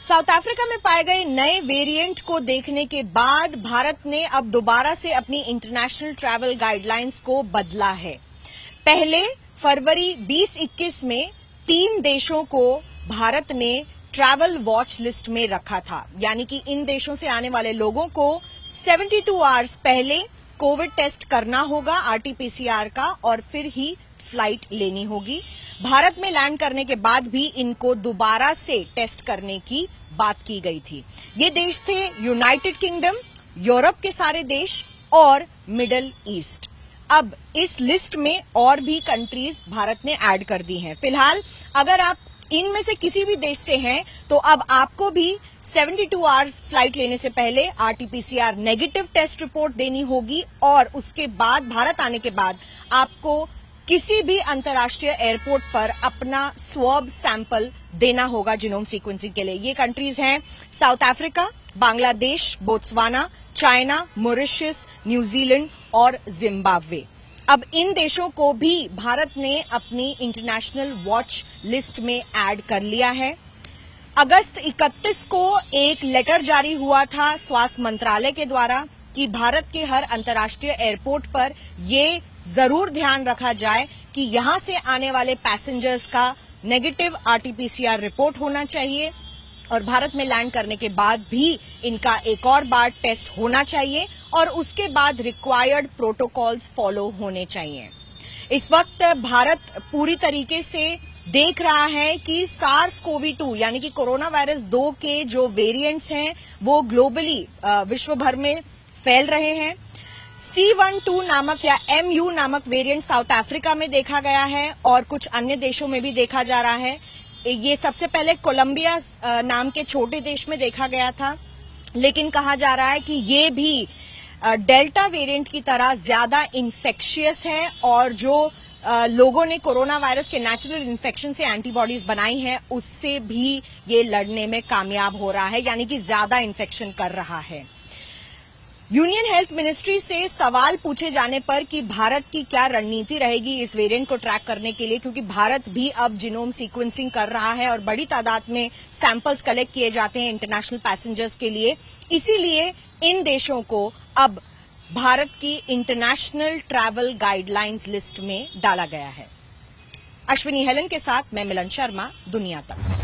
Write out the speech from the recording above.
South Africa में पाए गए नए वेरिएंट को देखने के बाद भारत ने अब दोबारा से अपनी इंटरनेशनल ट्रैवल गाइडलाइंस को बदला है। पहले फरवरी 2021 में 3 देशों को भारत ने ट्रैवल वॉच लिस्ट में रखा था, यानी कि इन देशों से आने वाले लोगों को 72 आवर्स पहले कोविड टेस्ट करना होगा आरटीपीसीआर का, और फिर ही फ्लाइट लेनी होगी। भारत में लैंड करने के बाद भी इनको दोबारा से टेस्ट करने की बात की गई थी। ये देश थे यूनाइटेड किंगडम, यूरोप के सारे देश और मिडिल ईस्ट। अब इस लिस्ट में और भी कंट्रीज भारत ने ऐड कर दी हैं। फिलहाल अगर आप इनमें से किसी भी देश से हैं तो अब आपको भी 72 आवर्स फ्लाइट लेने से पहले आरटीपीसीआर नेगेटिव टेस्ट रिपोर्ट देनी होगी, और उसके बाद भारत आने के बाद आपको किसी भी अंतर्राष्ट्रीय एयरपोर्ट पर अपना स्वैब सैंपल देना होगा जीनोम सीक्वेंसिंग के लिए। ये कंट्रीज हैं south Africa, Bangladesh, Botswana, China, Mauritius, New Zealand और जिम्बाब्वे। अब इन देशों को भी भारत ने अपनी इंटरनेशनल वॉच लिस्ट में ऐड कर लिया है। अगस्त 31 को एक लेटर जारी हुआ था स्वास्थ्य मंत्रालय के द्वारा कि भारत के हर अंतर्राष्ट्रीय एयरपोर्ट पर ये जरूर ध्यान रखा जाए कि यहां से आने वाले पैसेंजर्स का नेगेटिव आरटीपीसीआर रिपोर्ट होना चाहिए, और भारत में लैंड करने के बाद भी इनका एक और बार टेस्ट होना चाहिए, और उसके बाद रिक्वायर्ड प्रोटोकॉल्स फॉलो होने चाहिए। इस वक्त भारत पूरी तरीके से देख रहा है कि SARS-CoV-2 यानी कि कोरोना वायरस 2 के जो वेरिएंट्स हैं वो ग्लोबली विश्व भर में फैल रहे हैं। C12 नामक या MU नामक वेरिएंट साउथ अफ्रीका में देखा गया है और कुछ अन्य देशों में भी देखा जा रहा है। ये सबसे पहले कोलंबिया नाम के छोटे देश में देखा गया था, लेकिन कहा जा रहा है कि ये भी डेल्टा वेरिएंट की तरह ज्यादा इन्फेक्शियस है, और जो लोगों ने कोरोना वायरस के नेचुरल इन्फेक्शन से एंटीबॉडीज बनाई हैं उससे भी ये लड़ने में कामयाब हो रहा है, यानी कि ज्यादा इन्फेक्शन कर रहा है। यूनियन हेल्थ मिनिस्ट्री से सवाल पूछे जाने पर कि भारत की क्या रणनीति रहेगी इस वेरिएंट को ट्रैक करने के लिए, क्योंकि भारत भी अब जीनोम सीक्वेंसिंग कर रहा है और बड़ी तादाद में सैंपल्स कलेक्ट किए जाते हैं इंटरनेशनल पैसेंजर्स के लिए, इसीलिए इन देशों को अब भारत की इंटरनेशनल ट्रैवल गाइडलाइंस लिस्ट में डाला गया है। अश्विनी हेलन के साथ मैं मिलन शर्मा, दुनिया तक।